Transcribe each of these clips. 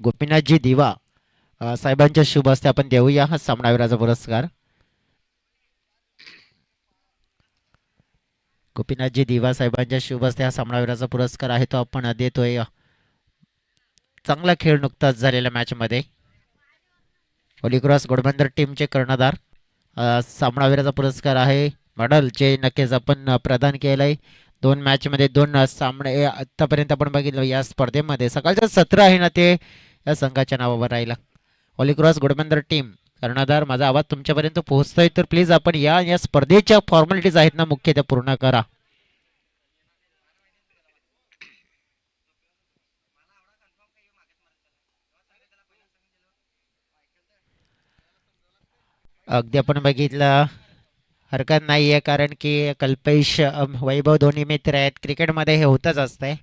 गोपीनाथजी दिवा साहेबांच्या शुभ हस्ते आपण देऊया हा सामनावीराचा पुरस्कार. गोपीनाथजी दिवा साहेबांच्या शुभ हस्ते हा सामनावीराचा पुरस्कार आहे तो आपण देतोय. चांगला खेळ नुकताच झालेल्या मॅचमध्ये होलीक्रॉस घोडबंदर टीमचे कर्णधार सामनावीराचा पुरस्कार आहे. मेडलचे नक्कीच आपण प्रदान केलंय. दोन मॅचमध्ये दोन सामने आतापर्यंत आपण बघितलं या स्पर्धेमध्ये. सकाळचं सत्र आहे ना ते या संघाच्या नावावर राहिला. होलीक्रॉस घोडबंदर टीम कर्णधार, माझा आवाज तुमच्यापर्यंत पोहोचतोय तर प्लीज आपण या या स्पर्धेच्या फॉर्मॅलिटीज आहेत ना मुख्य त्या पूर्ण करा. अगदी आपण बघितलं हरकत नाही आहे कारण की कल्पेश वैभव दोन्ही मित्र आहेत. क्रिकेटमध्ये हे होतच असतंय.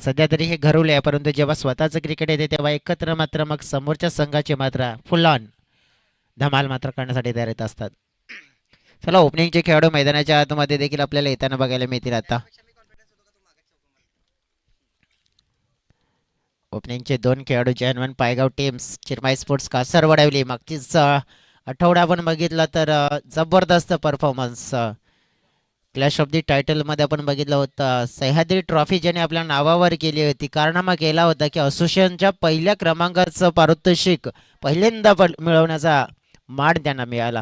सध्या तरी हे घरवले आहे परंतु जेव्हा स्वतःचं क्रिकेट येते तेव्हा एकत्र मात्र मग समोरच्या संघाचे मात्र फुल ऑन धमाल मात्र करण्यासाठी तयार येत असतात. चला ओपनिंगचे खेळाडू मैदानाच्या आतमध्ये देखील आपल्याला येताना बघायला मिळतील. आता ओपनिंगचे दोन खेळाडू genuine पायगाव teams चिरमाई sports Kasar Wadavali. मागचीच आठवडा आपण बघितला तर जबरदस्त परफॉर्मन्स क्लॅश ऑफ दी टायटलमध्ये आपण बघितलं होतं. सह्याद्री ट्रॉफी ज्याने आपल्या नावावर केली होती, कारनामा केला होता की असोसिएशनच्या पहिल्या क्रमांकाचं पारितोषिक पहिल्यांदा मिळवण्याचा मान त्यांना मिळाला.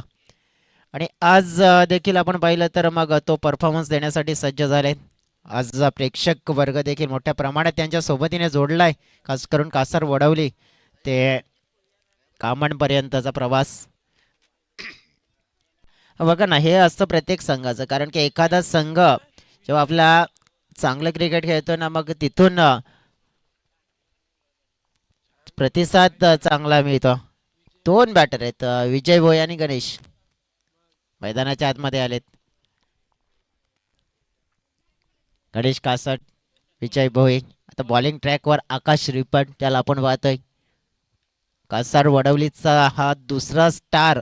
आणि आज देखील आपण पाहिलं तर मग तो परफॉर्मन्स देण्यासाठी सज्ज झाले. आज प्रेक्षक वर्ग देखील मोठ्या प्रमाणात त्यांच्या सोबतीने जोडलाय. खास करून कासर वडवली ते कामणपर्यंतचा प्रवास. बघा ना हे असतं प्रत्येक संघाचं कारण की एखादा संघ जेव्हा आपला चांगलं क्रिकेट खेळतो ना मग तिथून प्रतिसाद चांगला मिळतो. दोन बॅटर आहेत विजय भोई आणि गणेश मैदानाच्या आतमध्ये आलेत. गणेश कासट विजय भोई. आता बॉलिंग ट्रॅकवर आकाश रिपट त्याला आपण पाहतोय. कासार वडवलीचा हा दुसरा स्टार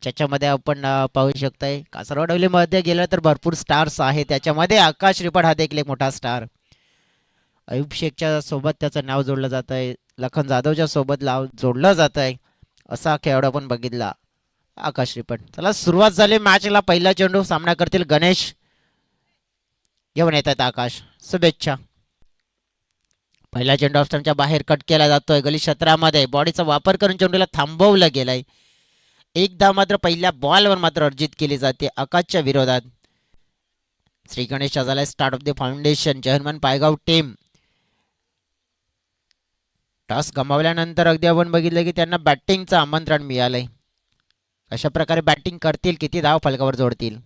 ज्याच्यामध्ये आपण पाहू शकतोय. कासरवाडवलीमध्ये गेलं तर भरपूर स्टार्स आहे त्याच्यामध्ये आकाश रिपट हा देखील एक मोठा स्टार. अयुब शेखच्या सोबत त्याचं नाव जोडलं जात आहे. लखन जाधवच्या सोबत नाव जोडलं जात आहे असा खेळाडू आपण बघितला आकाश रिपट. चला सुरुवात झाली मॅचला. पहिला चेंडू सामना करतील गणेश. घेऊन येतात आकाश. शुभेच्छा. पहिला चेंडू ऑप्शनच्या बाहेर कट केला जातोय. गली क्षेत्रामध्ये बॉडीचा वापर करून चेंडूला थांबवलं गेलाय. एकदा मात्र पहिल्या बॉलवर मात्र अर्जित केली जाते आकाशच्या विरोधात. श्री गणेश झालाय स्टार्ट ऑफ द फाउंडेशन. जर्मन पायगाव टीम टॉस गमावल्यानंतर अगदी आपण बघितलं की त्यांना बॅटिंगचं आमंत्रण मिळालंय. अशा प्रकारे बॅटिंग करतील, किती धाव फलकावर जोडतील.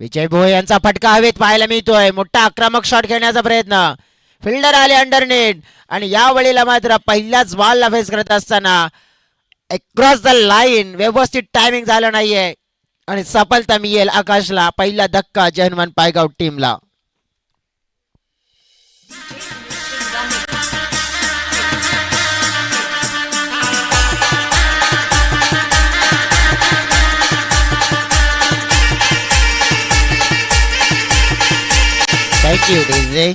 विजय भोय यांचा फटका हवेत पाहायला मिळतोय. मोठा आक्रमक शॉट खेळण्याचा प्रयत्न. फिल्डर आले अंडरनेट आणि या वेळेला मात्र पहिल्याच बॉलला फेस करत असताना अक्रॉस द लाईन व्यवस्थित टायमिंग झालं नाहीये आणि सफलता मिळेल आकाशला. पहिला धक्का जर्मन पायगाव टीमला. Thank you DJ.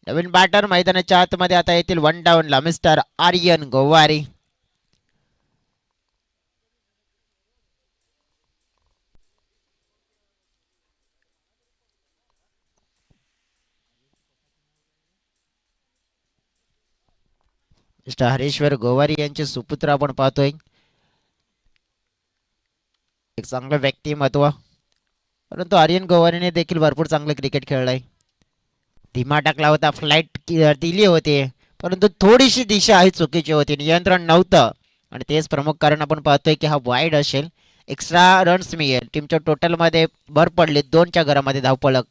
नवीन बॅटर मैदानाच्या आतमध्ये आता येतील वन डाऊनला मिस्टर आर्यन गोवारी. मिस्टर हरेश्वर गोवारी यांचे सुपुत्र आपण पाहतोय. एक चांगलं व्यक्तिमत्व परंतु आर्यन गोवारीने देखील भरपूर चांगलं क्रिकेट खेळलंय. धीमा टाकला होता, फ्लाईट दिली होती परंतु थोडीशी दिशा ही चुकीची होती, नियंत्रण नव्हतं आणि तेच प्रमुख कारण आपण पाहतोय की हा वाईड असेल. एक्स्ट्रा रन्स मिळेल. टीमच्या टोटलमध्ये भर पडली. 2च्या घरामध्ये धावपळक.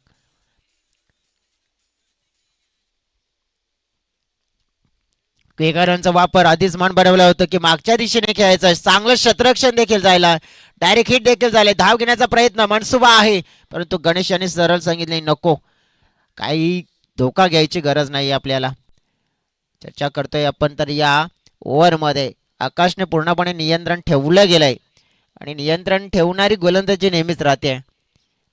क्वेगारांचा वापर आधीच मान बनवलं होतं की मागच्या दिशेने खेळायचं. चांगलं शतरक्षण देखील जायला. डायरेक्ट हिट देखील झाले. धाव घेण्याचा प्रयत्न मनसुबा आहे परंतु गणेश यांनी सरळ सांगितले नको, काही धोका घ्यायची गरज नाही आपल्याला. चर्चा करतोय आपण तर या ओव्हरमध्ये आकाशने पूर्णपणे नियंत्रण ठेवलं गेलंय आणि नियंत्रण ठेवणारी गोलंदाजी नेहमीच राहते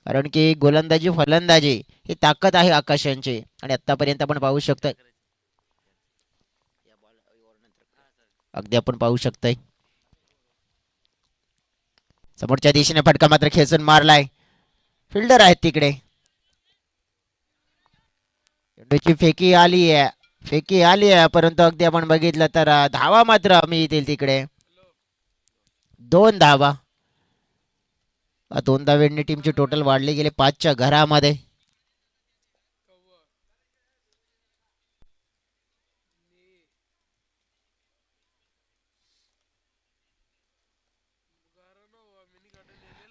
कारण की गोलंदाजी फलंदाजी ही ताकद आहे आकाश यांची. आणि आतापर्यंत आपण पाहू शकतो अगदी आपण पाहू शकतोय. समोरच्या दिशेने फटका मात्र खेचून मारलाय. फिल्डर आहेत तिकडे. चेंडूची फेकी आली आहे परंतु अगदी आपण बघितलं तर धावा मात्र मिळतील तिकडे. 2 धावा. 2 धावांनी टीमची टोटल वाढली गेली 5च्या घरामध्ये.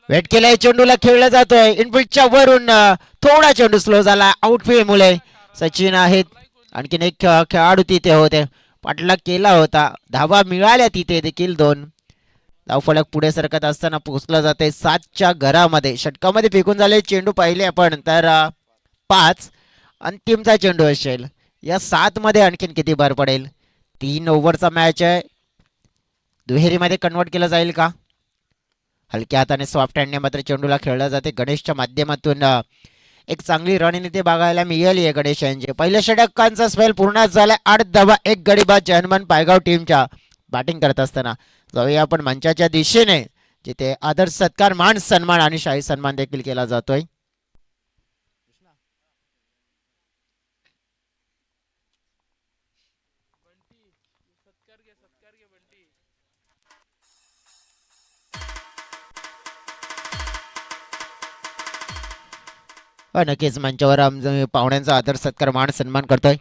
वेट केलाय चेंडूला खेळला जातोय इनफिल्डच्या वरून थोडा चेंडू स्लो झाला आउटफील्ड मुळे. सचिन आहेत आणखीन एक खेळाडू तिथे होते. पाठलाग केला होता. धावा मिळाल्या तिथे देखील 2. धावफलक पुढे सरकत असताना पोहोचला जाते 7च्या घरामध्ये. षटकामध्ये फेकून झाले चेंडू पाहिले आपण तर 5. अंतिमचा चेंडू असेल. या 7 मध्ये आणखीन किती भर पडेल. 3 ओव्हरचा मॅच आहे. दुहेरीमध्ये कन्वर्ट केलं जाईल का. हलक्या हाताने सॉफ्ट हँडने मात्र चेंडूला खेळला जाते. गणेशच्या माध्यमातून एक चांगली रणनीती बघायला मिळाली आहे गणेश यांची. पहिल्या षटकांचा स्पेल पूर्ण झालाय. 8 धावा 1 गडी बाद जर्मन पायगाव टीमच्या बॅटिंग करत असताना. जाऊया आपण मंचाच्या दिशेने जिथे आदर्श सत्कार मान सन्मान आणि शाही सन्मान देखील केला जातोय. नक्कीच मंचावर पाहुण्यांचा आदर सत्कार मान सन्मान करतोय.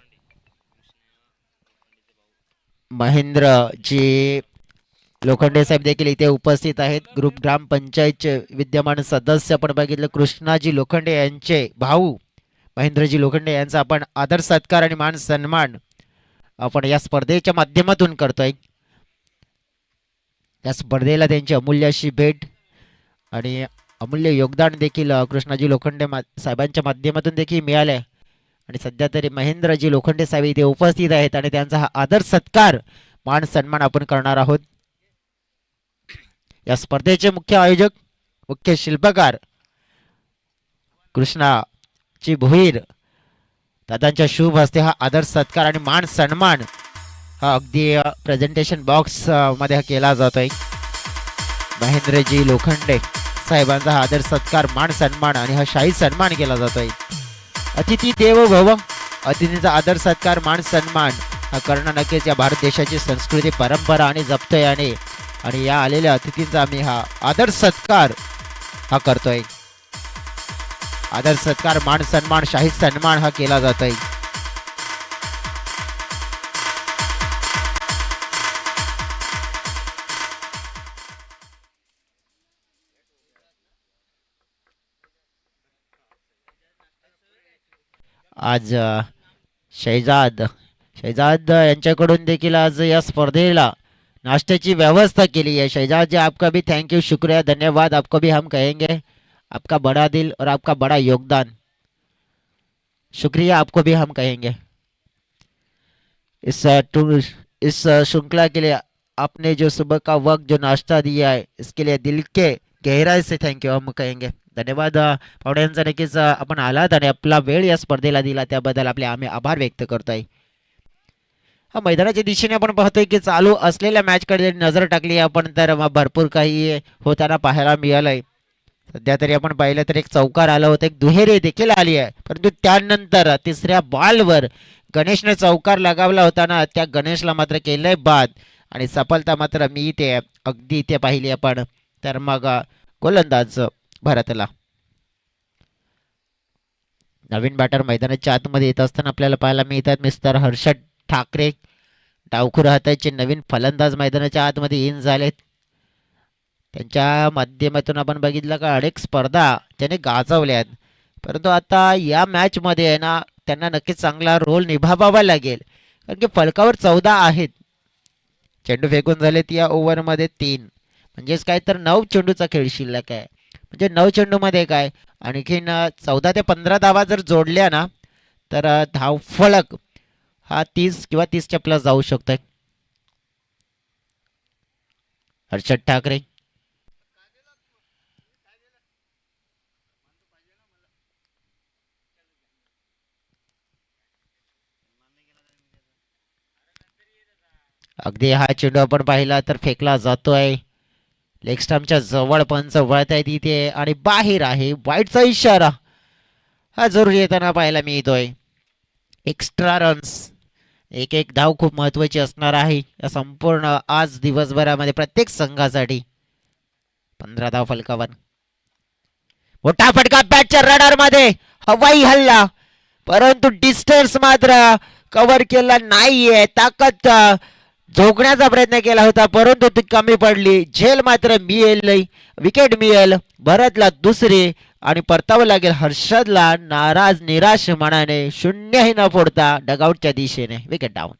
महेंद्र जी लोखंडे साहेब देखील इथे उपस्थित आहेत. ग्रुप ग्रामपंचायतचे विद्यमान सदस्य आपण बघितलं. कृष्णाजी लोखंडे यांचे भाऊ महेंद्रजी लोखंडे यांचा आपण आदर सत्कार आणि मान सन्मान आपण या स्पर्धेच्या माध्यमातून करतोय. या स्पर्धेला त्यांची अमूल्य अशी भेट आणि अमूल्य योगदान देखील कृष्णाजी लोखंडे साहेबांच्या माध्यमातून देखील मिळाले. आणि सध्या तरी महेंद्रजी लोखंडे साहेब इथे उपस्थित आहेत आणि त्यांचा हा आदर सत्कार मान सन्मान आपण करणार आहोत. या स्पर्धेचे मुख्य आयोजक मुख्य शिल्पकार कृष्णाची भोईर दादांच्या शुभ हस्ते हा आदर सत्कार आणि मान सन्मान हा अगदी प्रेझेंटेशन बॉक्स मध्ये केला जातोय. महेंद्रजी लोखंडे साहेबांचा हा आदर सत्कार मान सन्मान आणि हा शाही सन्मान केला जातोय. अतिथी देवो भव. अतिथीचा आदर सत्कार मान सन्मान हा करणं नक्कीच या भारत देशाची संस्कृती परंपरा आणि जपतोय आणि या आलेल्या अतिथींचा आम्ही हा आदर सत्कार हा करतोय. आदर सत्कार मान सन्मान शाही सन्मान हा केला जातोय. आज शहजाद यांच्याकडून देखील आज या स्पर्धेला नाश्ते व्यवस्था के लिए शहजाद जी आपका भी थैंक यू शुक्रिया धन्यवाद आपको भी हम कहेंगे आपका बड़ा दिल और आपका बड़ा योगदान शुक्रिया आपको भी हम कहेंगे इस श्रृंखला के लिए आपने जो सुबह का वक्त जो नाश्ता दिया है इसके लिए दिल के गहराई से थैंक यू हम कहेंगे धन्यवाद पाहुण्यांचा नक्कीच आपण आलात आणि आपला वेळ या स्पर्धेला दिला त्याबद्दल आपले आम्ही आभार व्यक्त करतोय हा मैदानाच्या दिशेने आपण पाहतोय की चालू असलेल्या मॅच कडे नजर टाकली आपण तर भरपूर काही होताना पाहायला मिळालंय सध्या तरी आपण पाहिलं तर एक चौकार आला होता एक दुहेरी देखील आली आहे परंतु त्यानंतर तिसऱ्या बॉलवर गणेशने चौकार लगावला होता ना त्या गणेशला मात्र केलंय बाद आणि सफलता मात्र मी इथे अगदी इथे पाहिली आपण तर मग गोलंदाज भारतला नवीन बॅटर मैदानाच्या आतमध्ये येत असताना आपल्याला पाहायला मिळतात मिस्टर हर्षद ठाकरे डावखुर हाताचे नवीन फलंदाज मैदानाच्या आतमध्ये इन झालेत त्यांच्या माध्यमातून आपण बघितलं का अनेक स्पर्धा त्याने गाजवल्यात परंतु आता या मॅच मध्ये आहे ना त्यांना नक्कीच चांगला रोल निभावावा लागेल कारण की फलकावर 14 आहेत चेंडू फेकून झालेत या ओव्हरमध्ये 3 म्हणजेच काय तर 9 चेंडूचा खेळ शिल्लक आहे म्हणजे 9 चेंडू मध्ये काय आणखीन 14 ते 15 धावा जर जोडल्या ना तर धावफलक हा 30 किंवा 30च्या प्लस जाऊ शकतोय हर्षद ठाकरे अगदी हा चेंडू आपण पाहिला तर फेकला जातोय लेग स्टंपच्या जवळ. पंच वळत आहे तिथे आणि बाहेर आहे. वाईटचा इशारा हा जरूर येताना पाहायला मिळतोय. एक्स्ट्रा रन्स, एक एक धाव खूप महत्वाची असणार आहे या संपूर्ण आज दिवसभरामध्ये प्रत्येक संघासाठी. 15 धाव फलकावर. मोठा फटका बॅटच्या रडार मध्ये. हवाई हल्ला, परंतु डिस्टन्स मात्र कव्हर केला नाहीये. ताकद झोकण्याचा प्रयत्न केला होता परंतु ती कमी पडली. झेल मात्र मिळेल नाही. विकेट मिळेल भरतला दुसरी आणि परतावं लागेल हर्षदला नाराज निराश मनाने. शून्यही न फोडता डगआउटच्या दिशेने. Wicket down.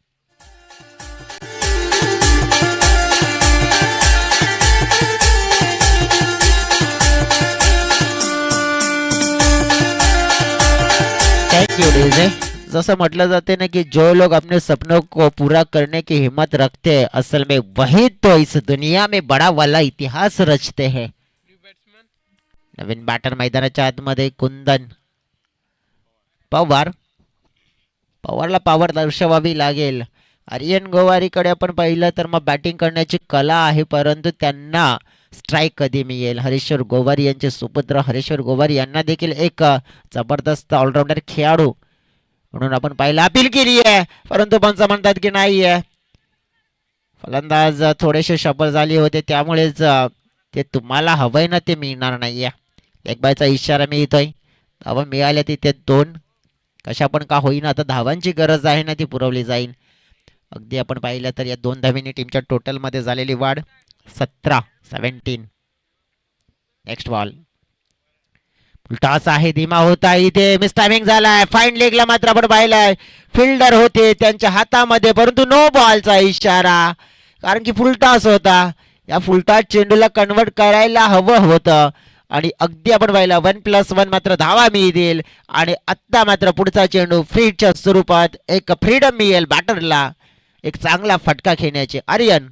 Thank you DJ. जसं म्हटलं जाते ना कि जो लोग अपने सपनों को पूरा करने की हिम्मत रखते हैं असल में वही तो इस दुनिया में बड़ा वाला इतिहास रचते हैं. नवीन बॅटर मैदानाच्या आतमध्ये कुंदन पवार. पवारला पॉवर दर्शवावी लागेल. आर्यन गोवारीकडे आपण पाहिलं तर मग बॅटिंग करण्याची कला आहे परंतु त्यांना स्ट्राईक कधी मिळेल. हरेश्वर गोवारी यांचे सुपुत्र हरेश्वर गोवारी यांना देखील एक जबरदस्त ऑलराऊंडर खेळाडू म्हणून आपण पाहिलं अपील केली आहे परंतु पंच म्हणतात की नाही आहे. फलंदाज थोडेसे सफल झाले होते त्यामुळेच ते तुम्हाला हवंय ना ते मिळणार नाहीये. एक बायचा इशारा मिळतोय. धावा मिळाल्या तिथे 2. कशा पण का होईना आता धावांची गरज आहे ना ती पुरवली जाईल. अगदी आपण पाहिलं तर या 2 धावींनी टीमच्या टोटल मध्ये झालेली वाढ 17-17. Next ball. टॉस आहे धीमा होता इथे. मिस टायमिंग झालाय. फाईन लेगला मात्र आपण पाहिलाय फिल्डर होते त्यांच्या हातामध्ये परंतु नो बॉलचा इशारा कारण की फुल टॉस होता. या फुल टॉस चेंडूला कन्वर्ट करायला हवं होतं आणि अगदी आपण पाहिलं 1+1 मात्र धावा मिळतील आणि आत्ता मात्र पुढचा चेंडू फ्रीच्या स्वरूपात एक फ्रीडम मिळेल बॅटरला एक चांगला फटका खेळण्याचे. आर्यन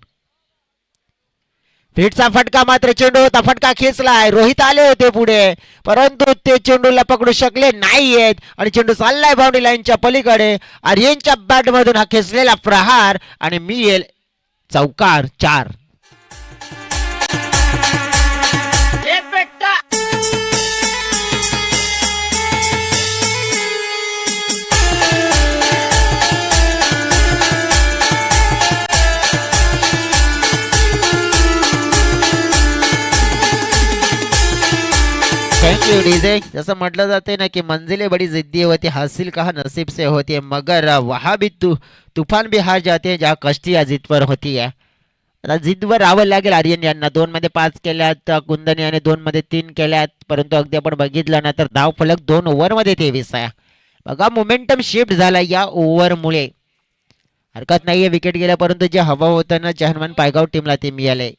फिटचा फटका मात्र चेंडू होता. फटका खेचलाय. रोहित आले होते पुढे परंतु ते चेंडूला पकडू शकले नाहीयेत आणि चेंडू चाललाय बाउंड्री लाईनच्या पलीकडे. आर्यनच्या बॅट मधून हा खेचलेला प्रहार आणि मिळेल चौकार 4. Thank you DJ. जसं म्हटलं जाते ना की मंजिले बड़ी जिद्दी होती हासिल कहा नसीब से होती है मगर वहाँ भी तूफान भी हार जाते हैं जहाँ कष्टी या जिद पर होती है. आता जिदवर राहावं लागेल आर्यन यांना. 2 मध्ये 5 केल्यात. कुंदन याने 2 मध्ये 3 केल्यात परंतु अगदी आपण बघितलं ना तर धाव फलक 2 ओव्हरमध्ये 23 आहे. बघा मोमेंटम शिफ्ट झाला या ओव्हरमुळे. हरकत नाहीये विकेट गेल्या परंतु जे हवं होतं ना जहनमान पायगाव टीमला ते मिळाले.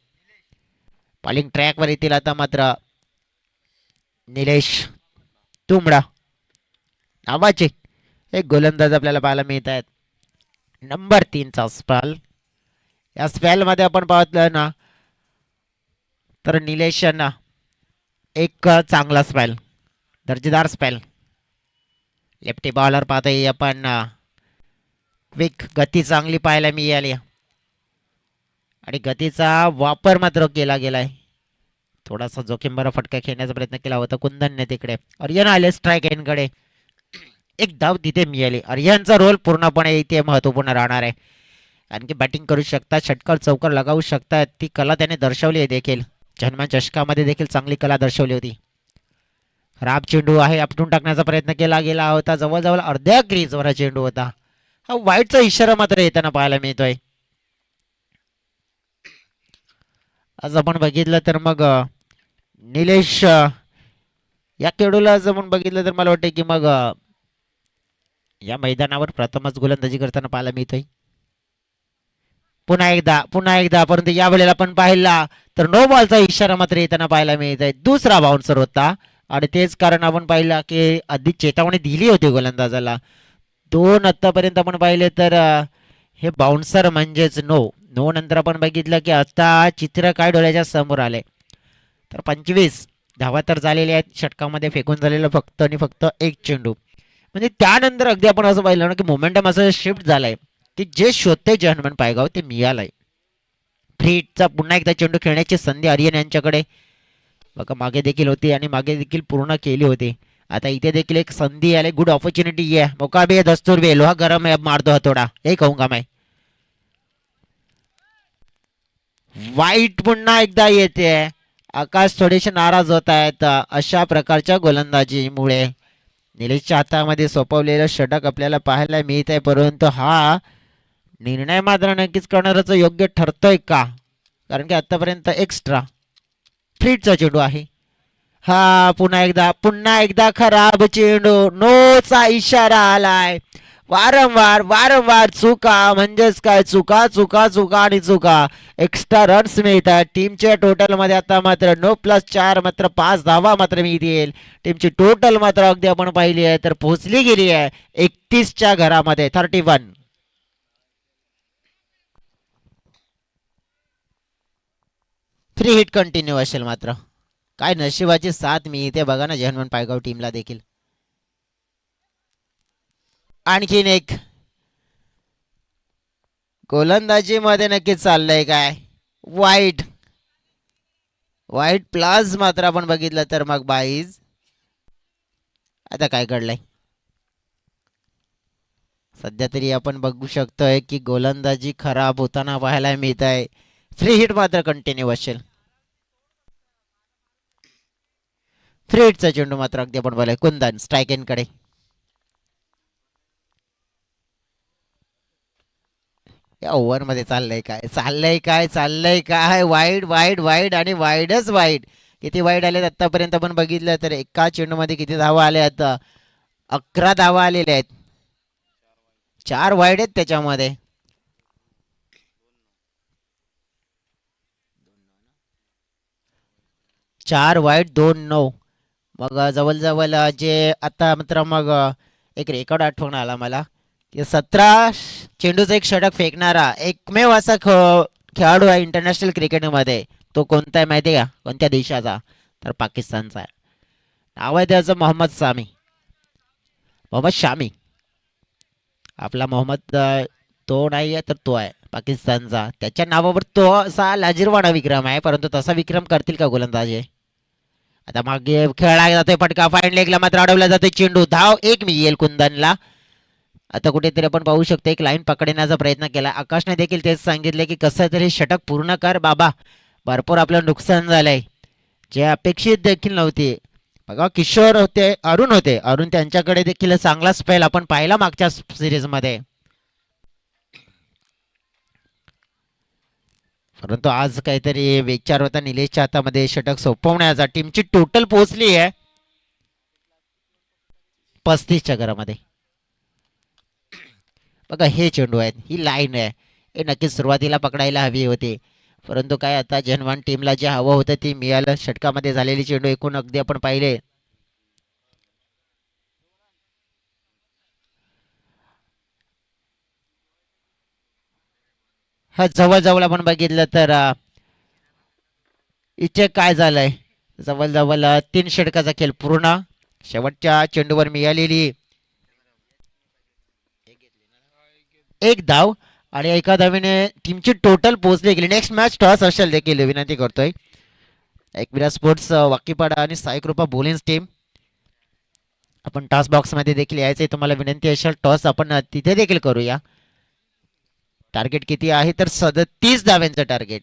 बॉलिंग ट्रॅकवर येतील आता मात्र निलेश तुंबडा नावाचे एक गोलंदाज आपल्याला पाहायला मिळत आहेत. नंबर 3 चा स्पेल. या स्पेल मध्ये आपण पाहतलं ना तर निलेश यांना एक चांगला स्पेल दर्जेदार स्पेल. लेफ्टी बॉलर पाहतोय आपण. क्विक गती चांगली पाहायला मिळाली आणि गतीचा वापर मात्र केला गेलाय. थोडासा जोखीम भरा फटका खेळण्याचा प्रयत्न केला होता कुंदनने तिकडे. आर्यन आले स्ट्राईक एंडकडे. एक धाव तिथे मिळाली. आर्यनचा रोल पूर्णपणे इथे महत्वपूर्ण राहणार आहे कारण की बॅटिंग करू शकतात षटकार चौकार लगावू शकतात. ती कला त्याने दर्शवली आहे देखील. जन्मान चषकामध्ये देखील चांगली कला दर्शवली होती. खराब चेंडू आहे आपटून टाकण्याचा प्रयत्न केला गेला होता. जवळजवळ अर्ध्या क्रीजवर हा चेंडू होता. हा वाईटचा इशारा मात्र येताना पाहायला मिळतोय. आज आपण बघितलं तर मग निलेश या खेळूला जर आपण बघितलं तर मला वाटतं की मग या मैदानावर प्रथमच गोलंदाजी करताना पाहायला मिळतोय. पुन्हा एकदा परंतु या वेळेला आपण पाहिला तर नो बॉलचा इशारा मात्र येताना पाहायला मिळत आहे. दुसरा बाउन्सर होता आणि तेच कारण आपण पाहिलं की आधी चेतावणी दिली होती गोलंदाजाला. 2 आतापर्यंत आपण पाहिले तर हे बाउन्सर म्हणजेच नो नंतर आपण बघितलं की आता चित्र काय डोळ्याच्या समोर आले तर 25 धावा तर झालेल्या आहेत. षटकामध्ये फेकून झालेलं फक्त आणि फक्त एक चेंडू. म्हणजे त्यानंतर अगदी आपण असं पाहिलं ना की मोमेंटम असं शिफ्ट झालंय. की जे शोधते जर्मन पायगाव ते मिळालंय. फ्रीटचा पुन्हा एकदा चेंडू खेळण्याची संधी आर्यन यांच्याकडे. बघा मागे देखील होती आणि मागे देखील पूर्ण केली होती. आता इथे देखील एक संधी आली. गुड ऑपॉर्च्युनिटी है. मौका भी है. दस्तूर भी है. लोहा गरम है. अब मार दो हथौड़ा. यही कहूंगा मैं. वाईट पुन्हा एकदा येते. आकाश थोडेसे नाराज होत आहेत अशा प्रकारच्या गोलंदाजीमुळे. निलेशच्या हातामध्ये सोपवलेलं षटक आपल्याला पाहायला मिळत आहे, परंतु हा निर्णय मात्र नक्कीच करणारच योग्य ठरतोय का? कारण की आतापर्यंत एक्स्ट्रा फ्लीटचा चेंडू आहे. हा पुन्हा एकदा खराब चेंडू. नोचा इशारा आलाय. वारंवार वारंवार चुका म्हणजेच काय, चुका चुका चुका आणि चुका. एक्स्ट्रा रन्स मिळतात टीमच्या टोटल मध्ये. आता मात्र 9+4 मात्र 5 धावा मात्र मिळतील. टीमची टोटल मात्र अगदी आपण पाहिली आहे तर पोहोचली गेली आहे 31च्या घरामध्ये. 31. फ्री हिट कंटिन्यू असेल. मात्र काय नशिबाची साथ मिळते बघा ना जर्मन पायगाव टीमला देखील. आणखीन एक गोलंदाजी मध्ये नक्कीच चाललंय काय. वाईट वाईट प्लस मात्र आपण बघितलं तर मग 22. आता काय घडलंय सध्या तरी आपण बघू शकतोय की गोलंदाजी खराब होताना पाहायला मिळत आहे. फ्री हिट मात्र कंटिन्यू असेल. फ्री हिटचा चेंडू मात्र अगदी आपण बोलाय कुंदन स्ट्राईक एन कडे. या ओव्हर मध्ये चाललंय काय, चाललंय काय, चाललंय काय. वाईड वाईड वाईड आणि वाईडच वाईड. किती वाईड आलेत आतापर्यंत आपण बघितलं तर एका चेंडू मध्ये किती धावा आल्या आता. 11 धावा आलेल्या आहेत. 4 वाईड आहेत त्याच्यामध्ये. 4 वाईड 2 9. मग जवळ जे आता मात्र मग एक रेकॉर्ड आठवण आला मला की 17 चेंडूचा एक षटक फेकणारा एकमेव असा खेळाडू आहे इंटरनॅशनल क्रिकेटमध्ये. तो कोणता आहे माहिती आहे का, कोणत्या देशाचा? तर पाकिस्तानचा आहे. नाव आहे त्याचं मोहम्मद सामी, मोहम्मद शामी. आपला मोहम्मद तो नाही आहे तर तो आहे पाकिस्तानचा. त्याच्या नावावर तो असा लाजिरवाणा विक्रम आहे, परंतु तसा विक्रम करतील का गोलंदाजी? आता मागे खेळला जातोय फटका. फाईन लेगला मात्र अडवला जातोय चेंडू. धाव एक मिळेल कुंदनला. आता कुठेतरी आपण पाहू शकतो एक लाईन पकडण्याचा प्रयत्न केला. आकाशने देखील तेच सांगितले की कसं तरी षटक पूर्ण कर बाबा, भरपूर आपलं नुकसान झालंय, जे अपेक्षित देखील नव्हती. बघा किशोर होते, अरुण होते, अरुण त्यांच्याकडे देखील चांगला स्पेल आपण पाहिला मागच्या सिरीज मध्ये. परंतु आज काहीतरी विचार होता निलेशच्या हातामध्ये षटक सोपवण्याचा. टीमची टोटल पोहोचली आहे 35च्या घरामध्ये. बघा हे चेंडू आहेत, ही लाईन आहे, हे नक्कीच सुरुवातीला पकडायला हवी होती. परंतु काय आता जनवान टीमला जे हवं होतं ते मिळालं. षटकामध्ये झालेली चेंडू एकूण अगदी आपण पाहिले. हा जवळ जवळ आपण बघितलं तर इथे काय झालंय, जवळ 3 षटकाचा खेळ पूर्ण. शेवटच्या चेंडूवर मिळालेली एक धाव आणि एका धावेने टीमची टोटल पोहोचली गेली. नेक्स्ट मॅच टॉस असेल देखील विनंती करतोय. एक विराट स्पोर्ट्स वाकीपाडा आणि साई कृपा बोलिंग टीम. आपण टॉस बॉक्स मध्ये देखील यायचंय, तुम्हाला विनंती असेल टॉस आपण तिथे देखील करूया. टार्गेट किती आहे तर 37 धाव्यांचं टार्गेट.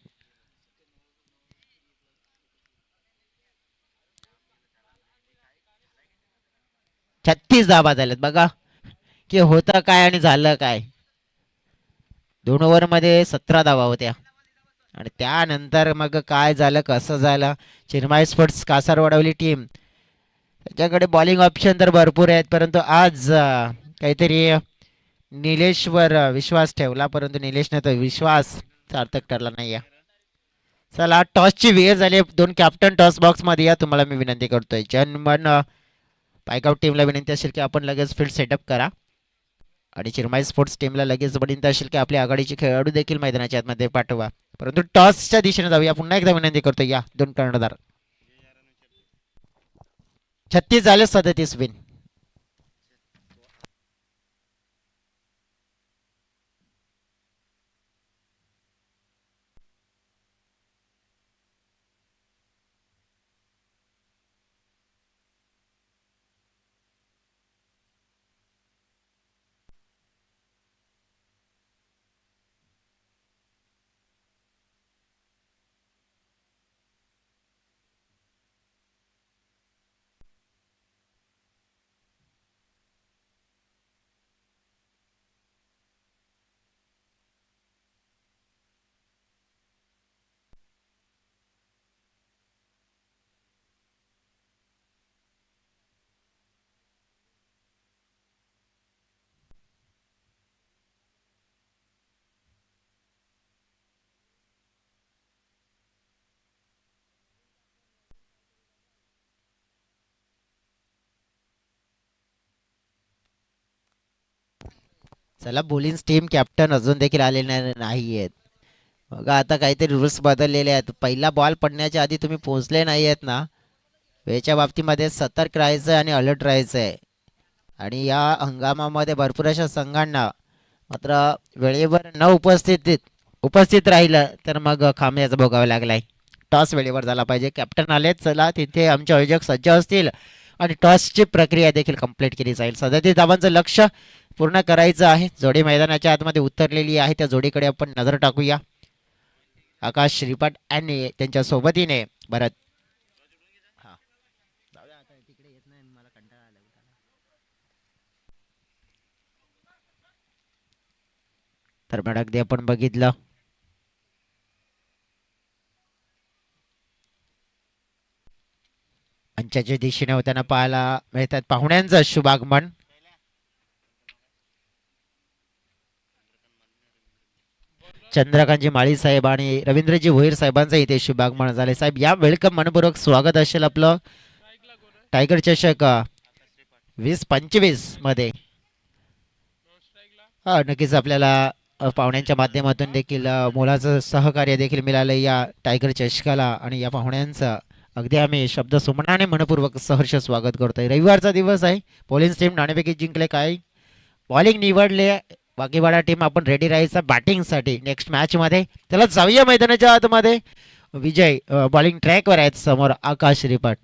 36 धावा झाल्यात. बघा की होतं काय आणि झालं काय. 2 ओव्हर मध्ये 17 धावा होत्या आणि त्यानंतर मग काय झालं कसं झालं. चिरमाई स्पोर्ट्स कासार वडवली टीम, त्याच्याकडे बॉलिंग ऑप्शन तर भरपूर आहेत, परंतु आज काहीतरी निलेशवर विश्वास ठेवला, परंतु निलेशने तो विश्वास सार्थक ठरला नाही. चला टॉसची वेळ झाली. 2 कॅप्टन टॉस बॉक्स मध्ये या, तुम्हाला मी विनंती करतोय. जनमन पायकाउट टीमला विनंती असेल की आपण लगेच फील्ड सेटअप करा आणि चिरमाई स्पोर्ट्स टीमला लगेच विनंती असेल की आपल्या आघाडीचे खेळाडू देखील मैदानाच्या आतमध्ये पाठवा. परंतु टॉसच्या दिशेने जाऊया. पुन्हा एकदा विनंती करतो या 2 कर्णधार. 36 झाले 37 विन. चला बॉलिंग टीम कॅप्टन अजून देखील आलेले नाही आहेत. बघा आता काहीतरी रूल्स बदललेले आहेत. पहिला बॉल पडण्याच्या आधी तुम्ही पोहोचले नाही आहेत ना, वेळेच्या बाबतीमध्ये सतर्क राहायचं आणि अलर्ट राहायचं आहे. आणि या हंगामामध्ये भरपूर अशा संघांना मात्र वेळेवर न उपस्थित राहिलं तर मग खांब्याचा भोगावा लागलाय. टॉस वेळेवर झाला पाहिजे. कॅप्टन आले, चला तिथे आमचे आयोजक सज्ज असतील आणि टॉसची प्रक्रिया देखील कंप्लीट केली जाईल. 37 धावांचं लक्ष पूर्ण करायचं आहे. जोडी मैदानाच्या आतमध्ये उतरलेली आहे. त्या जोडीकडे आपण नजर टाकूया. आकाश श्रीपाठ आणि त्यांच्या सोबतीने भरत. तर मग अगदी आपण बघितलं मंचाच्या दिशेने होताना पाहायला मिळतात पाहुण्यांचं शुभागमन. चंद्रकांतजी माळी साहेब आणि रवींद्रजी भोईर साहेबांचं इथे शुभागमन झाले. साहेब या वेलकम मनपूर्वक स्वागत असेल आपलं टायगर चषक 2025 मध्ये. हा नक्कीच आपल्याला पाहुण्यांच्या माध्यमातून देखील मोलाचं सहकार्य देखील मिळालं या टायगर चषकाला आणि या पाहुण्यांचं अगदी आम्ही शब्द सुमनाने मनपूर्वक सहर्ष स्वागत करतोय. रविवारचा दिवस आहे. बॉलिंग टीम नाणेफेकी जिंकले. काय बॉलिंग निवडले. बाकीवाडा टीम आपण रेडी राहायचा बॅटिंगसाठी नेक्स्ट मॅच मध्ये. त्याला जाऊया मैदानाच्या आतमध्ये. विजय बॉलिंग ट्रॅकवर आहेत. समोर आकाश रिपाट.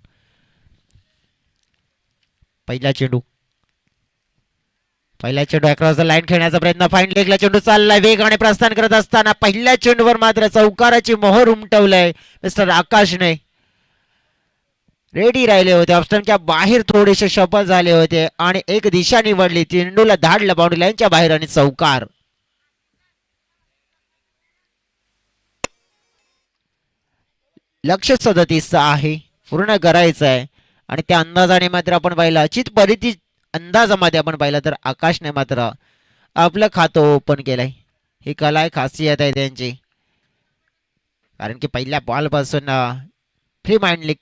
पहिला चेंडू अक्रॉस द लाईन खेळण्याचा प्रयत्न. फाईन लेगला चेंडू चाललाय. वेगाने प्रस्थान करत असताना पहिल्या चेंडूवर मात्र चौकाराची मोहर उमटवलंय मिस्टर आकाशने. रेडी राहिले होते. ऑप्शनच्या बाहेर थोडेसे सफल झाले होते आणि एक दिशा निवडली. चेंडूला धाडलं बाउंड्री लाईनच्या बाहेर आणि चौकार. लक्ष 37 आहे. पूर्ण करायचं आहे आणि त्या अंदाजाने मात्र आपण पाहिलं अचित परिती अंदाजामध्ये आपण पाहिलं तर आकाशने मात्र आपलं खातं ओपन केलंय. ही कला आहे, खासियत आहे त्यांची. कारण की पहिल्या बॉल पासून फ्री माइंडली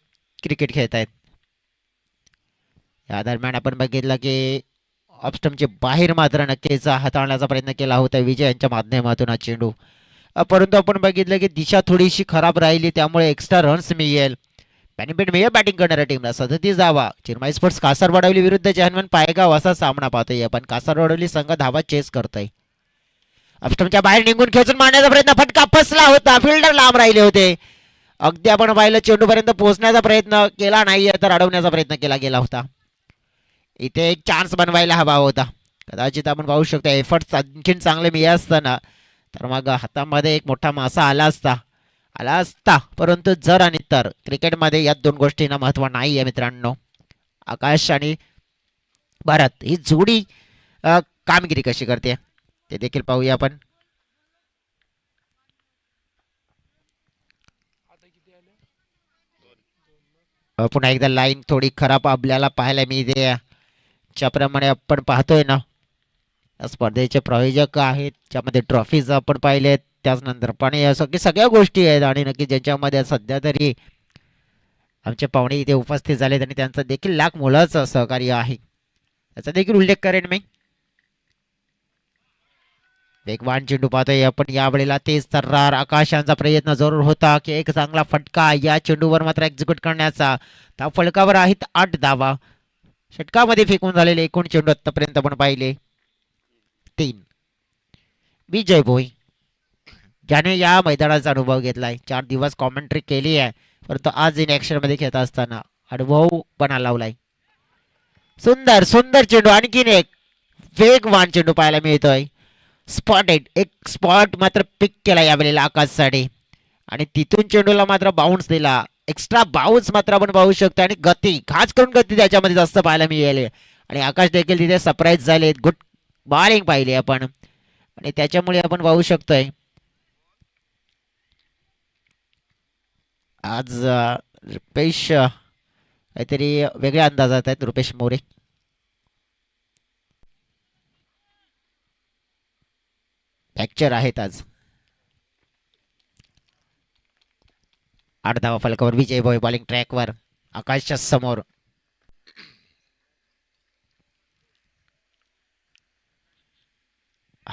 क्रिकेट खेळत आहेत. या दरम्यान आपण बघितलं की ऑफस्टमचे बाहेर मात्र नक्कीच हाताळण्याचा प्रयत्न केला होता विजय यांच्या माध्यमातून हा चेंडू. परंतु आपण बघितलं की दिशा थोडीशी खराब राहिली त्यामुळे एक्स्ट्रा रन्स मिळेल. बेनिफिट मिळेल बॅटिंग करणाऱ्या टीमला. 37 धावा. चिरमाई स्पोर्ट्स कासारवडवली विरुद्ध जहानमन पायगाव असा सामना पाहतोय आपण. कासारवडवली संघ धावा चेस करतोय. ऑफस्टमच्या बाहेर निघून खेचून मारण्याचा प्रयत्न. फटका फसला होता. फिल्डर लांब राहिले होते. अगदी आपण पाहिलं चेंडूपर्यंत पोहोचण्याचा प्रयत्न केला नाहीये तर अडवण्याचा प्रयत्न केला गेला होता. इथे एक चान्स बनवायला हवा होता. कदाचित आपण पाहू शकतो एफर्ट्स आणखीन चांगले मिळत असताना तर मग हातामध्ये एक मोठा मासा आला असता. परंतु जर आणि तर क्रिकेटमध्ये या दोन गोष्टींना महत्त्व नाही आहे मित्रांनो. आकाश आणि भारत ही जोडी कामगिरी कशी करते ते देखील पाहूया आपण. पुन्हा एकदा लाईन थोडी खराब आपल्याला पाहायला मिळते. ज्याप्रमाणे आपण पाहतोय ना स्पर्धेचे प्रायोजक आहेत ज्यामध्ये ट्रॉफीज आपण पाहिलेत त्याचनंतर पण या सगळ्या गोष्टी आहेत आणि नक्की ज्यांच्यामध्ये सध्या तरी आमचे पाहुणे इथे उपस्थित झालेत आणि त्यांचं देखील लाख मोलाचं सहकार्य आहे याचा देखील उल्लेख करेन मी. वेगवान चेंडू पाहतोय आपण यावेळेला. तेज तर्रार आकाशांचा प्रयत्न जरूर होता की एक चांगला फटका या चेंडूवर मात्र एक्झिक्यूट करण्याचा. त्या फलकावर आहेत 8 धावा. षटकामध्ये फेकून झालेले एकूण चेंडू आतापर्यंत आपण पाहिले 3. विजय भोई ज्याने या मैदानाचा अनुभव घेतलाय. 4 दिवस कॉमेंट्री केली आहे परंतु आज इन ऍक्शन मध्ये खेळत असताना अनुभव पण लावलाय. सुंदर सुंदर चेंडू. आणखीन एक वेगवान चेंडू पाहायला मिळतोय. स्पॉटेड एक स्पॉट मात्र पिक केला यावेळेला आकाशसाठी आणि तिथून चेंडूला मात्र बाउन्स दिला. एक्स्ट्रा बाउन्स मात्र आपण पाहू शकतो आणि गती खास करून गती त्याच्यामध्ये जास्त पाहायला मिळाली आणि आकाश देखील तिथे सरप्राईज झाले. गुड बॉलिंग पाहिली आपण आणि त्याच्यामुळे आपण पाहू शकतोय आज रुपेश काहीतरी वेगळ्या अंदाजात आहेत. रुपेश मोरे फ्रॅक्चर आहेत आज. 8 धावा फलकावर विजय भोई बॉलिंग ट्रॅकवर आकाशच्या समोर.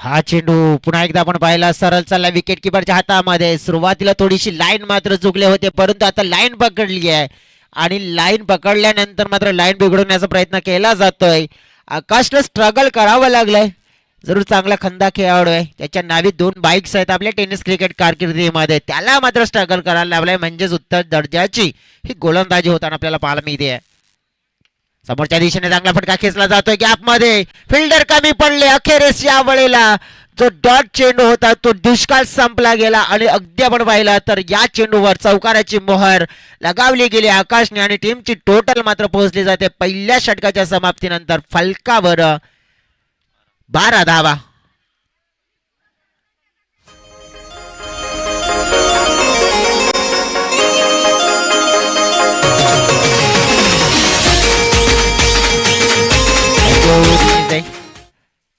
हा चेंडू पुन्हा एकदा आपण पाहिला सरळ चालला विकेट किपरच्या हातामध्ये. सुरुवातीला थोडीशी लाईन मात्र चुकले होते, परंतु आता लाईन पकडली आहे आणि लाईन पकडल्यानंतर मात्र लाईन बिघडवण्याचा प्रयत्न केला जातोय. आकाशला स्ट्रगल करावं लागलंय. जरूर चांगला खंदा खेळाडू आहे, त्याच्या नावी 2 बाईक्स आहेत आपल्या टेनिस क्रिकेट कारकिर्दीमध्ये. त्याला मात्र स्ट्रगल करायला लावलाय, म्हणजेच उत्तर दर्जाची ही गोलंदाजी होताना आपल्याला पाहायला मिळते. समोरच्या दिशेने चांगला फटका खेचला जातोय गॅप मध्ये. फिल्डर कमी पडले. अखेरीस या वेळेला जो डॉट चेंडू होता तो दुष्काळ संपला गेला आणि अगदी आपण पाहिला तर या चेंडूवर चौकाराची मोहर लगावली गेली आकाशने आणि टीमची टोटल मात्र पोहोचली जाते पहिल्या षटकाच्या समाप्तीनंतर फलकावर 12 धावा.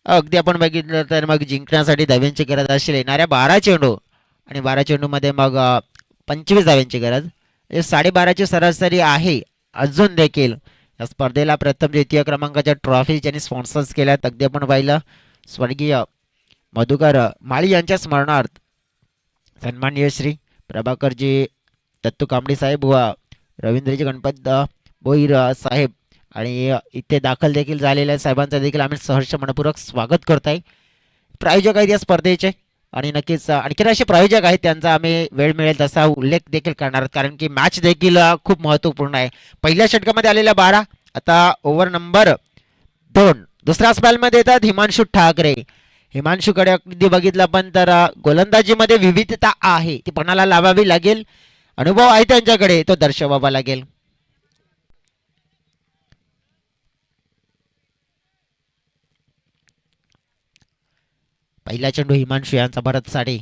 अगदी आपण बघितलं तर मग जिंकण्यासाठी धाव्यांची गरज असेल. येणाऱ्या 12 चेंडू आणि 12 चेंडू मध्ये मग 25 धाव्यांची गरज, 12.5ची सरासरी आहे. अजून देखील या स्पर्धेला प्रथम द्वितीय क्रमांकाच्या ट्रॉफी ज्यांनी स्पॉन्सर्स केल्यात अगदी आपण पाहिलं स्वर्गीय मधुकर माळी यांच्या स्मरणार्थ सन्माननीय श्री प्रभाकरजी दत्तू कांबडी साहेब व रवींद्रजी गणपत भोईर साहेब आणि इथे दाखल देखील झालेल्या साहेबांचं देखील आम्ही सहर्ष मनपूर्वक स्वागत करत आहे. प्रायोजक आहेत या स्पर्धेचे आणि नक्कीच आणखी असे प्रायोजक आहेत त्यांचा आम्ही वेळ मिळेल तसा उल्लेख देखील करणार, कारण की मॅच देखील खूप महत्त्वपूर्ण आहे. पहिल्या षटकामध्ये आलेल्या 12, आता ओव्हर नंबर 2 दुसऱ्या स्पेलमध्ये येतात हिमांशू ठाकरे. हिमांशूकडे अगदी बघितलं पण तर गोलंदाजीमध्ये विविधता आहे, ती पणाला लावावी लागेल. अनुभव आहे त्यांच्याकडे, तो दर्शवावा लागेल. पहिला चेंडू हिमांशू यांचा भरत साडे.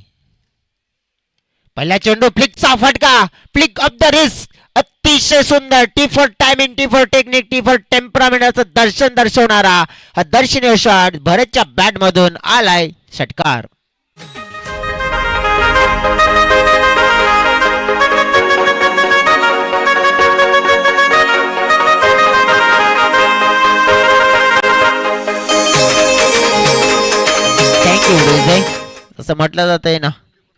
पहिला चेंडू फ्लिकचा फटका, फ्लिक ऑफ द रिस्क. अतिशय सुंदर T for timing, T for technique, T for टेम्परामेंटचं दर्शन दर्शवणारा हा दर्शनीय शॉट भरतच्या बॅट मधून आलाय. षटकार. असं म्हटलं जात आहे ना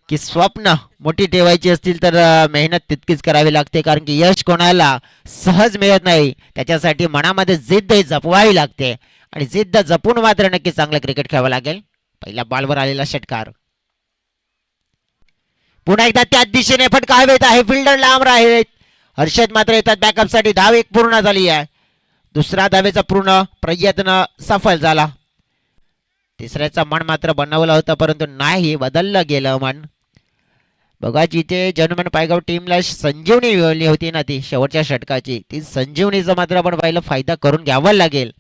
की स्वप्न मोठी ठेवायची असतील तर मेहनत तितकीच करावी लागते, कारण की यश कोणाला सहज मिळत नाही. त्याच्यासाठी मनामध्ये जिद्द जपवावी लागते आणि जिद्द जपून मात्र नक्की चांगलं क्रिकेट खेळावं लागेल. पहिल्या बॉलवर आलेला षटकार. पुन्हा एकदा त्याच दिशेने फटका हवेत आहे. फिल्डर लांब राहिले. हर्षद मात्र येतात बॅकअपसाठी. धाव एक पूर्ण झाली आहे. दुसरा धावेचा पूर्ण प्रयत्न सफल झाला. तिसऱ्याचा मन मात्र बनवला होता परंतु नाही, बदललं गेलं मन. बघा जिथे जनमन पायगाव टीमला संजीवनी मिळवली होती ना ती शेवटच्या षटकाची, ती संजीवनीचा मात्र आपण पाहिलं फायदा करून घ्यावा लागेल,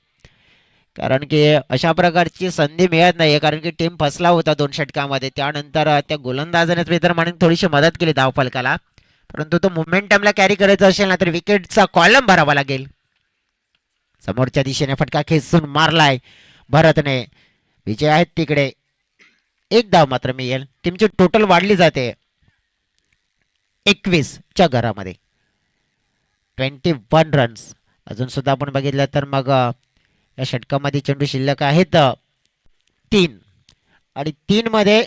कारण की अशा प्रकारची संधी मिळत नाही. कारण की टीम फसला होता 2 षटकामध्ये. त्यानंतर त्या गोलंदाजाने मित्र म्हणून थोडीशी मदत केली धावफलकाला, परंतु तो मोमेंटमला कॅरी करायचा असेल ना तर विकेटचा कॉलम भरावा लागेल. समोरच्या दिशेने फटका खेचून मारलाय भरतने. विजय आहेत तिकडे. 1 धाव मात्र मिळेल. टीमची टोटल वाढली जाते 21च्या घरामध्ये. 21 रन्स. अजून सुद्धा आपण बघितलं तर मग या षटकामध्ये चेंडू शिल्लक आहेत 3 आणि 3 मध्ये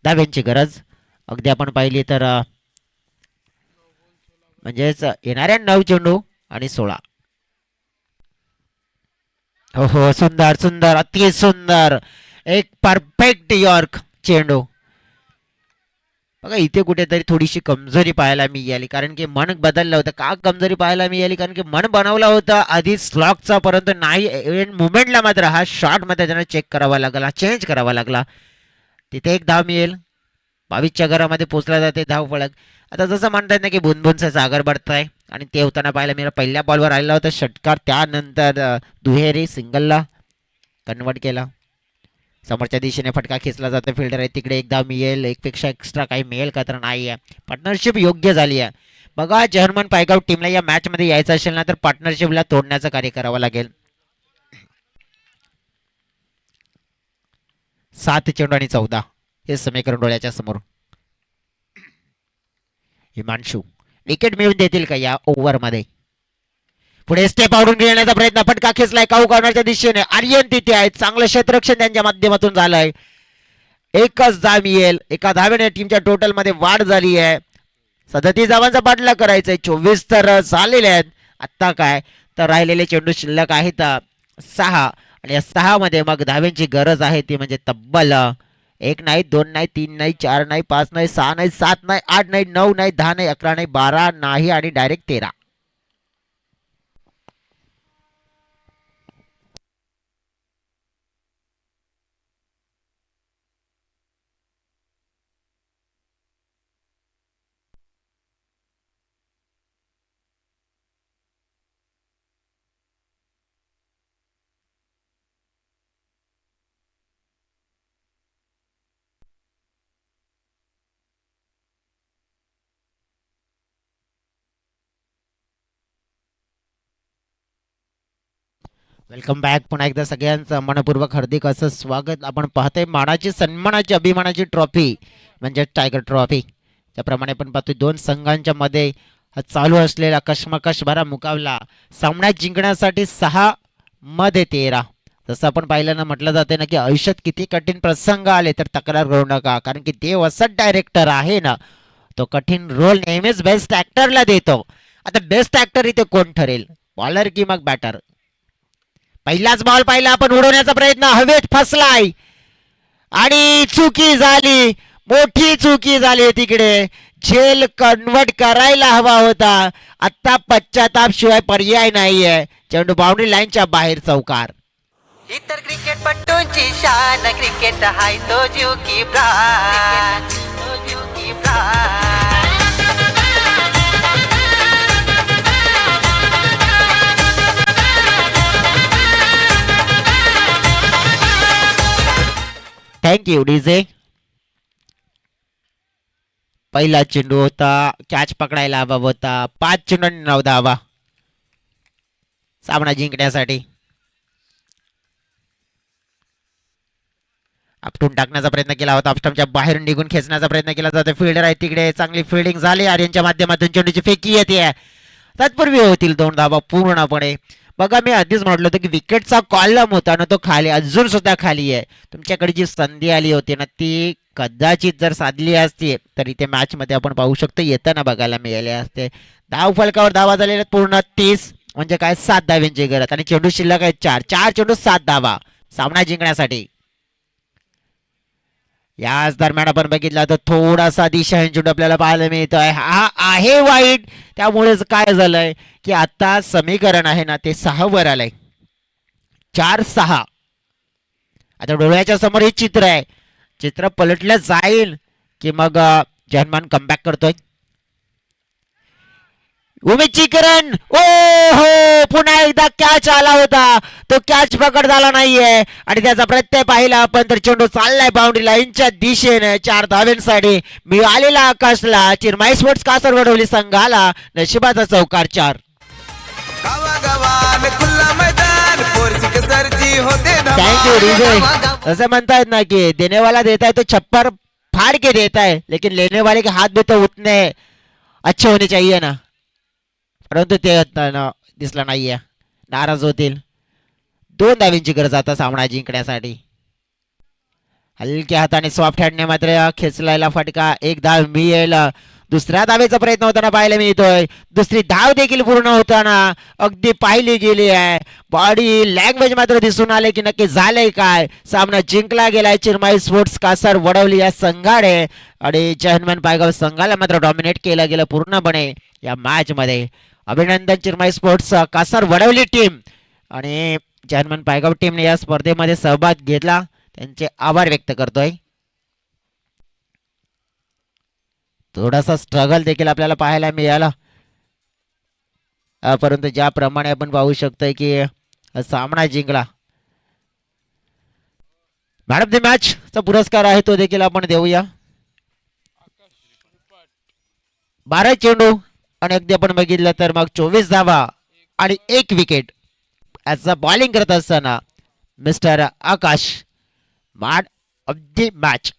धाव्यांची गरज अगदी आपण पाहिली तर म्हणजेच येणाऱ्या 9 चेंडू आणि 16. हो हो, सुंदर सुंदर, अति सुंदर, एक परफेक्ट यॉर्क चेंडू. बघा इथे कुठेतरी थोडीशी कमजोरी पाहायला मिळाली, कारण की मन बदललं होतं. का कमजोरी पाहायला मिळाली? कारण की मन बनवला होता आधी स्लॉकचा, परंतु नाही मुवमेंटला मात्र हा शॉट मध्ये त्यांना चेक करावा लागला, चेंज करावा लागला. तिथे 1 धाव मिळेल. 22च्या घरामध्ये पोहोचला जाते धाव फलक. आता जसं म्हणतात ना की बुनबुनचा सागर बढताय आणि ते होताना पाहायला मिळालं. पहिल्या बॉलवर आलेला होता षटकार, त्यानंतर दुहेरी सिंगलला कन्वर्ट केला. समोरच्या दिशेने फटका खेचला जातो. फिल्डर आहे तिकडे 1 धाव मिळेल. 1 पेक्षा एक्स्ट्रा काही मिळेल का तर नाही आहे. पार्टनरशिप योग्य झाली आहे. बघा जर्मन पायगाव टीमला या मॅच मध्ये यायचं असेल ना तर पार्टनरशिपला तोडण्याचं कार्य करावं लागेल. 7 चेंडू आणि 14 हे समीकरण डोळ्याच्या समोर. हिमांशू विकेट मिळवून देतील का या ओव्हर मध्ये? पुढे स्टेप आउटून घेण्याचा प्रयत्न, फटका खेचलाय काऊ कॉर्नरच्या दिशेने. आर्यन तिथे आहे, चांगलं क्षेत्ररक्षण त्यांच्या माध्यमातून झालंय. एकच धाव येईल, एका धावेने टीमच्या टोटल मध्ये वाढ झाली आहे. 37 धावांचा पाठलाग करायचंय, 24 तर झालेले आहेत. आता काय तर राहिलेले चेंडू शिल्लक आहेत 6, आणि या 6 मध्ये मग धाव्यांची गरज आहे, ती म्हणजे तब्बल 1 नाही, 2 नाही, 3 नाही, 4 नाही, 5 नाही, 6 नाही, 7 नाही, 8 नाही, 9 नाही, 10 नाही, 11 नाही, 12 नाही आणि डायरेक्ट 13. Welcome back. पुन्हा एकदा सगळ्यांचं मनपूर्वक हार्दिक असं स्वागत. आपण पाहतोय मानाची सन्मानाची अभिमानाची ट्रॉफी म्हणजे टायगर ट्रॉफी. त्याप्रमाणे आपण पाहतोय दोन संघांच्या मध्ये हा चालू असलेला कशमकश भरा मुकाबला. सामन्यात जिंकण्यासाठी 6 मध्ये 13. जसं आपण पाहिलं म्हटलं जाते ना की आयुष्यात किती कठीण प्रसंग आले तर तक्रार करू नका, कारण की देव असं डायरेक्टर आहे ना, तो कठीण रोल नेहमीच बेस्ट ऍक्टरला देतो. आता बेस्ट ऍक्टर इथे कोण ठरेल, बॉलर की मग बॅटर? पहिलाच बॉल पाहिला आपण, उडवण्याचा प्रयत्न हवेत फसलाय आणि चुकी झाली, मोठी चुकी झाली. तिकडे झेल कन्वर्ट करायला हवा होता. आता पश्चाताप शिवाय पर्याय नाहीये. चेंडू बाउंड्री लाईनच्या बाहेर चौकार. इतर क्रिकेटपटूंची शान, क्रिकेट हाय तो जीव की प्राण, तो जीव की प्राण. Thank you DJ. पहिला चेंडू होता, कॅच पकडायला हवा होता. 5 चेंडू 9 धावा सामना जिंकण्यासाठी. आपटून टाकण्याचा प्रयत्न केला होता, अपस्टंपच्या बाहेर निघून खेचण्याचा प्रयत्न केला जातो. फिल्डर आहे तिकडे, चांगली फिल्डिंग झाली. आर्यनच्या माध्यमातून चेंडूची फेकी येते, तत्पूर्वी होतील 2 धावा पूर्णपणे. बघा मी आधीच म्हटलं होतं की विकेटचा कॉलम होता ना तो खाली, अजून सुद्धा खाली आहे. तुमच्याकडे जी संधी आली होती ना ती कदाचित जर साधली असती तर इथे मॅच मध्ये आपण पाहू शकतो येताना बघायला मिळाले असते. धाव फलकावर धावा झालेल्या पूर्ण 30, म्हणजे काय 7 धाव्यांची गरज, आणि चेंडू शिल्लक आहे 4 चेंडू 7 धावा सामना जिंकण्यासाठी. याच दरम्यान आपण बघितला तर थोडासा दिशाहीन चेंडू आपल्याला पाहायला मिळतोय. हा आहे वाईट, त्यामुळेच काय झालंय की आता समीकरण आहे ना ते 6 वर आलंय, 4-6. आता डोळ्याच्या समोर हे चित्र आहे, चित्र पलटलं जाईल की मग जर्मन कमबॅक करतोय. उमेदचीकरण, ओ हो, पुन्हा एकदा कॅच आला होता, तो कॅच पकड झाला नाहीये आणि त्याचा प्रत्यय पाहिला आपण तर चेंडू चाललाय बाउंड्री लाईनच्या दिशेने. 4 धाव्यांसाठी मिळालेला आकाशला चिरमाई स्पोर्ट्स कासर वडवली संघाला नशिबाचा चौकार 4. Thank you DJ. असं म्हणतायत ना की देने वाला देता है तो छप्पर फाड़ के देता है, लेकिन लेने वाले के हाथ भी तो उतने अच्छे होने चाहिए ना, परंतु ते दिसलं नाहीये, नाराज होतील. 2 धावींची गरज आता सामना जिंकण्यासाठी. हलक्या हाताने सॉफ्ट हँडने मात्र खेचलायला फटका, 1 धाव मिळेल. दुसऱ्या धावेचा प्रयत्न होताना पाहायला मिळतोय. दुसरी धाव देखील पूर्ण होताना अगदी पाहिली गेली आहे. बॉडी लँग्वेज मात्र दिसून आले की नक्की झालंय काय. सामना जिंकला गेलाय चिरमाई स्पोर्ट्स कासर वडवली या संघाने, आणि चेअरमन पायगाव संघाला मात्र डॉमिनेट केलं गेलं पूर्णपणे या मॅच मध्ये. अभिनंदन चिरमाई स्पोर्ट्स कासर वडवली टीम आणि चेअरमन पायगाव टीमने या स्पर्धेमध्ये सहभाग घेतला, त्यांचे आभार व्यक्त करतोय. थोडासा स्ट्रगल देखील आपल्याला पाहायला मिळाला, परंतु ज्याप्रमाणे आपण पाहू शकतोय की सामना जिंकला. मॅन ऑफ द मॅच चा पुरस्कार आहे तो देखील आपण देऊया. 12 चेंडू आणि अगदी आपण बघितलं तर मग 24 धावा आणि 1 विकेट. ॲज अ बॉलिंग करत असताना mister Akash man of the match.